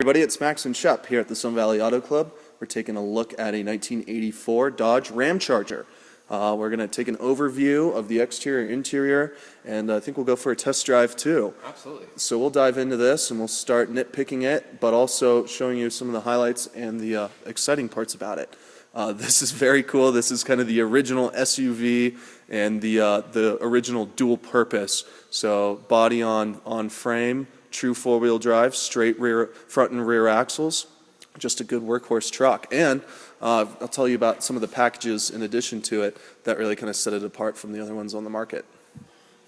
Everybody, it's Max and Shep here at the Sun Valley Auto Club. We're taking a look at a 1984 Dodge RamCharger. We're going to take an overview of the exterior and interior, and I think we'll go for a test drive too. Absolutely. So we'll dive into this and we'll start nitpicking it, but also showing you some of the highlights and the exciting parts about it. This is very cool. This is kind of the original SUV and the original dual purpose. So body on frame, true four-wheel drive, straight rear, front and rear axles. Just a good workhorse truck. And I'll tell you about some of the packages in addition to it that really kind of set it apart from the other ones on the market.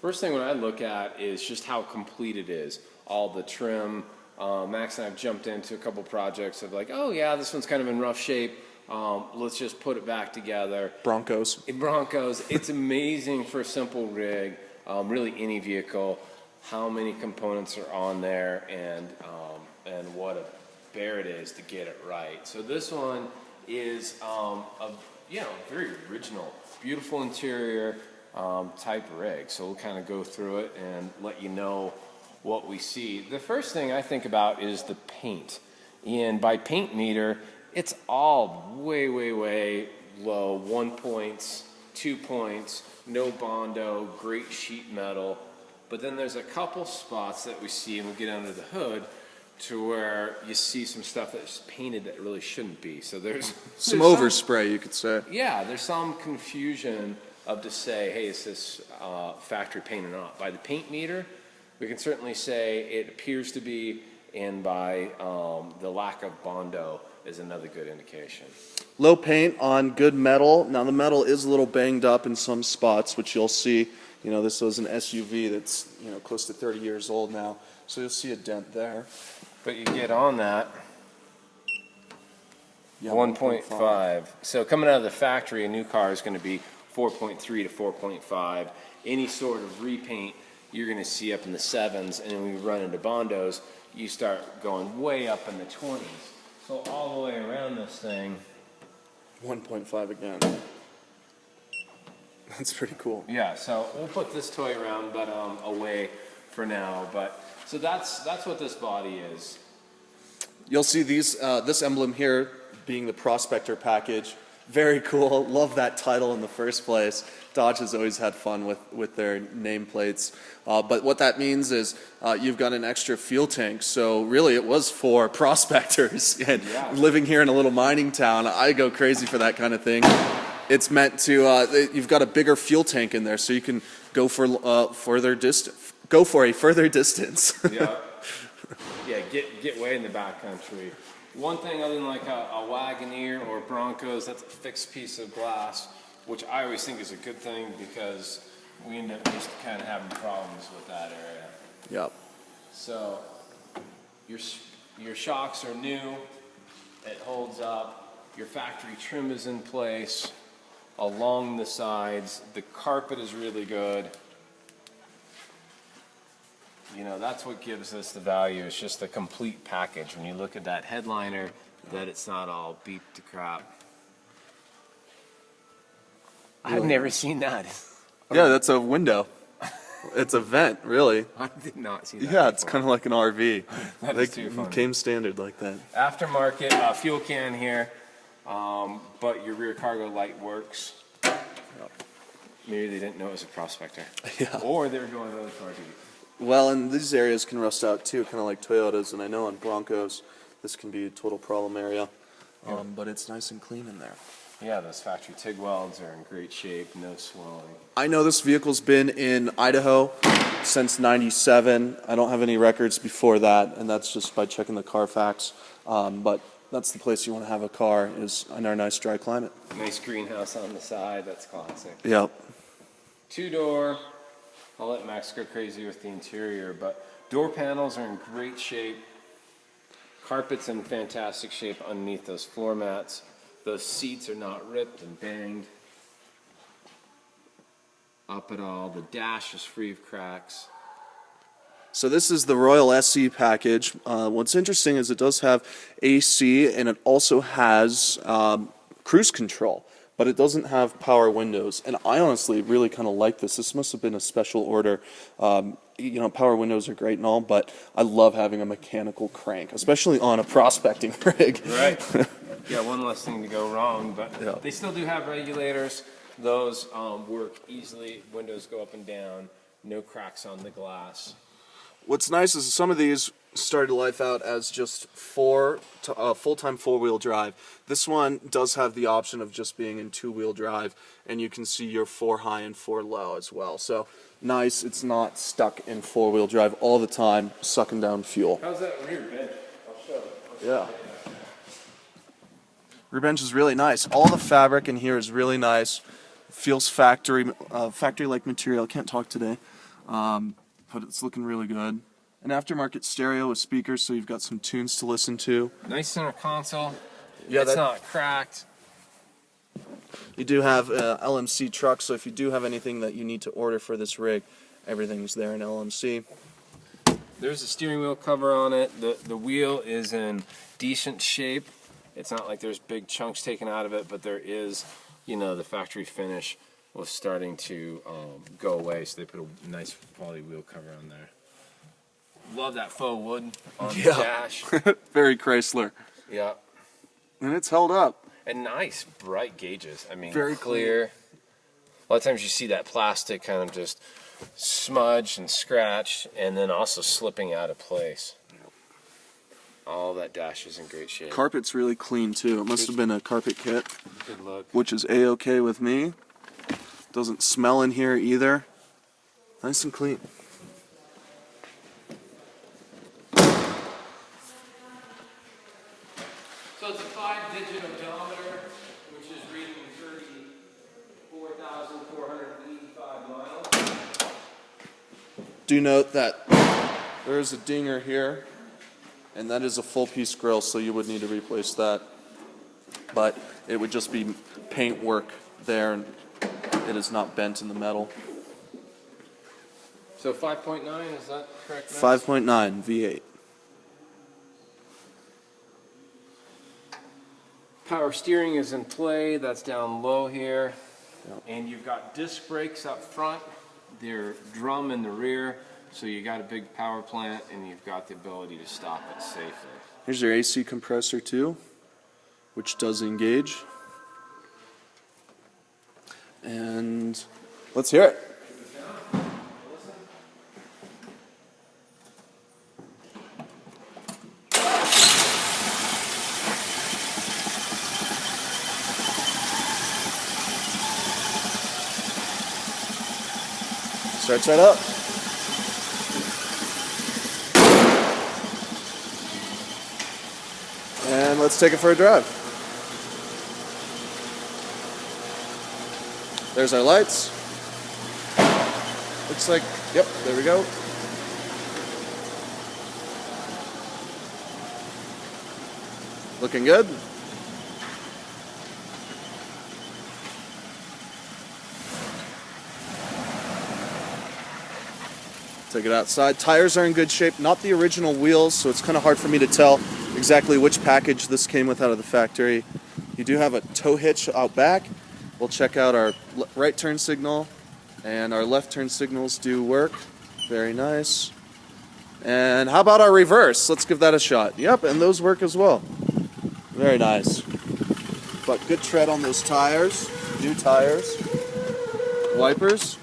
First thing when I look at is just how complete it is. All the trim. Max and I have jumped into a couple projects of like, oh yeah, this one's kind of in rough shape. Let's just put it back together. Broncos. It's amazing for a simple rig, really any vehicle, how many components are on there and what a bear it is to get it right. So this one is very original, beautiful interior type rig. So we'll kind of go through it and let you know what we see. The first thing I think about is the paint. And by paint meter, it's all way, way, way low. 1 points, 2 points, no Bondo, great sheet metal. But then there's a couple spots that we see, and we'll get under the hood, to where you see some stuff that's painted that really shouldn't be. So there's some overspray, you could say. Yeah, there's some confusion of to say, hey, is this factory paint or not? By the paint meter, we can certainly say it appears to be, and by the lack of Bondo is another good indication. Low paint on good metal. Now the metal is a little banged up in some spots, which you'll see. You know, this was an SUV that's, close to 30 years old now. So you'll see a dent there. But you get on that, Yeah, 1.5. So coming out of the factory, a new car is going to be 4.3 to 4.5. Any sort of repaint, you're going to see up in the 7s. And when we run into Bondos, you start going way up in the 20s. So all the way around this thing. 1.5 again. That's pretty cool. Yeah, so we'll put this toy around, but away for now. But so that's what this body is. You'll see this emblem here being the Prospector Package. Very cool. Love that title in the first place. Dodge has always had fun with their nameplates. But what that means is you've got an extra fuel tank. So really it was for prospectors. And living here in a little mining town, I go crazy for that kind of thing. It's meant to, you've got a bigger fuel tank in there so you can go for a further distance. Yeah, get way in the backcountry. One thing other than like a Wagoneer or Broncos, that's a fixed piece of glass, which I always think is a good thing because we end up just kind of having problems with that area. Yep. So your shocks are new. It holds up. Your factory trim is in place along the sides. The carpet is really good. That's what gives us the value. It's just the complete package. When you look at that headliner, that it's not all beat to crap. I've never seen that. Yeah, that's a window. It's a vent, really. I did not see that. Yeah, before. it's kind of like an RV. That is too funny. Came standard like that. Aftermarket fuel can here, but your rear cargo light works. Maybe they didn't know it was a Prospector. Yeah. Or they were going really far deep. Well, and these areas can rust out too, kind of like Toyotas, and I know on Broncos this can be a total problem area, but it's nice and clean in there. Yeah, those factory TIG welds are in great shape, no swelling. I know this vehicle's been in Idaho since '97. I don't have any records before that, and that's just by checking the Carfax. But that's the place you want to have a car, is in our nice dry climate. Nice greenhouse on the side, that's classic. Yep. 2-door. I'll let Max go crazy with the interior, but door panels are in great shape. Carpet's in fantastic shape underneath those floor mats. Those seats are not ripped and banged up at all. The dash is free of cracks. So this is the Royal SE package. What's interesting is it does have AC, and it also has cruise control, but it doesn't have power windows. And I honestly really kind of like this. This must have been a special order. You know, power windows are great and all, but I love having a mechanical crank, especially on a prospecting rig. Right. Yeah, one less thing to go wrong, but Yeah. they still do have regulators. Those work easily. Windows go up and down. No cracks on the glass. What's nice is some of these started life out as just full-time four-wheel drive. This one does have the option of just being in two-wheel drive, and you can see your 4 high and 4 low as well. So nice, it's not stuck in four-wheel drive all the time, sucking down fuel. How's that rear bench? I'll show you. Yeah. Rear bench is really nice. All the fabric in here is really nice. Feels factory-like material. I can't talk today, but it's looking really good. An aftermarket stereo with speakers, so you've got some tunes to listen to. Nice center console. Yeah, it's not cracked. You do have LMC trucks, so if you do have anything that you need to order for this rig, everything's there in LMC. There's a steering wheel cover on it. The wheel is in decent shape. It's not like there's big chunks taken out of it, but there is, you know, the factory finish was starting to go away, so they put a nice quality wheel cover on there. Love that faux wood on the dash. Very Chrysler. Yeah. And it's held up. And nice, bright gauges. I mean, Very clear. A lot of times you see that plastic kind of just smudged and scratched, and then also slipping out of place. All that dash is in great shape. Carpet's really clean too. It must have been a carpet kit, Good look. which is A-okay with me. Doesn't smell in here either. Nice and clean. So it's a 5-digit odometer, which is reading 34,485 miles. Do note that there is a dinger here, and that is a full piece grill, so you would need to replace that. But it would just be paint work there, and it is not bent in the metal. So 5.9, is that correct? 5.9 V8. Power steering is in play. That's down low here. Yep. And you've got disc brakes up front. They're drum in the rear. So you got a big power plant, and you've got the ability to stop it safely. Here's your AC compressor too, which does engage. And let's hear it. Starts right up. And let's take it for a drive. There's our lights. Looks like, yep, there we go. Looking good. Take it outside. Tires are in good shape. Not the original wheels, so it's kind of hard for me to tell exactly which package this came with out of the factory. You do have a tow hitch out back. We'll check out our right turn signal, and our left turn signals do work. Very nice. And how about our reverse? Let's give that a shot. Yep, and those work as well. Very nice. But good tread on those tires. New tires. Wipers.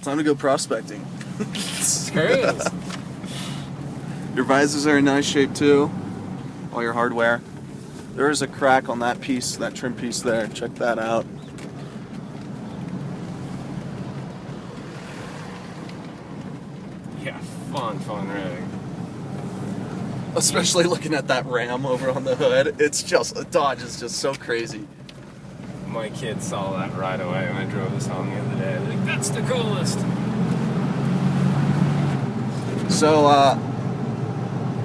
Time to go prospecting. Great. Your visors are in nice shape too. All your hardware. There is a crack on that piece, that trim piece there. Check that out. Yeah, fun rig. Especially looking at that Ram over on the hood. It's just, a Dodge is just so crazy. My kids saw that right away when I drove this home the other day. They're like, that's the coolest. So,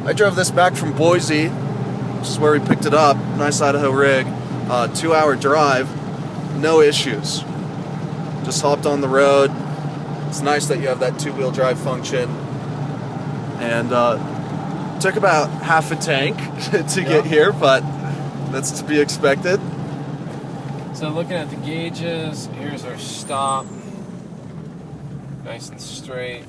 I drove this back from Boise, which is where we picked it up. Nice Idaho rig. 2-hour drive. No issues. Just hopped on the road. It's nice that you have that two-wheel drive function. And Took about half a tank to get here, but that's to be expected. So looking at the gauges, here's our stop. Nice and straight.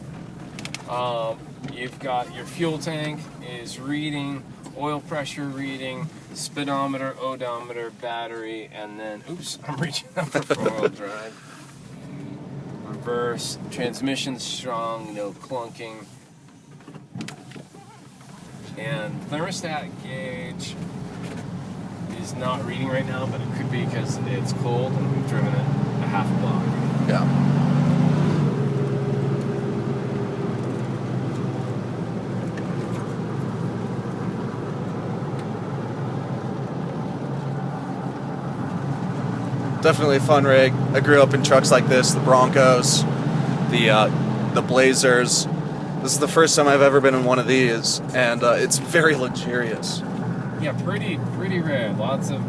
You've got your fuel tank is reading, oil pressure reading, speedometer, odometer, battery, and then, oops, I'm reaching up for four-wheel drive. Reverse, transmission's strong, no clunking. And thermostat gauge is not reading right now, but it could be because it's cold and we've driven it a half a block. Yeah. Definitely a fun rig. I grew up in trucks like this, the Broncos, the Blazers. This is the first time I've ever been in one of these, and it's very luxurious. Yeah, pretty rare. Lots of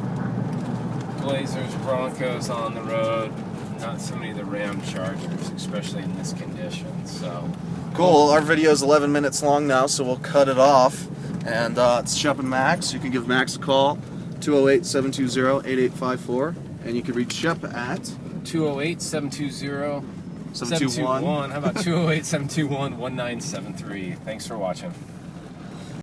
Blazers, Broncos on the road. Not so many of the RamChargers, especially in this condition. So cool. Our video is 11 minutes long now, so we'll cut it off. And it's Shep and Max. You can give Max a call, 208-720-8854. And you can reach Shep at 208-720-721. How about 208-721-1973? Thanks for watching.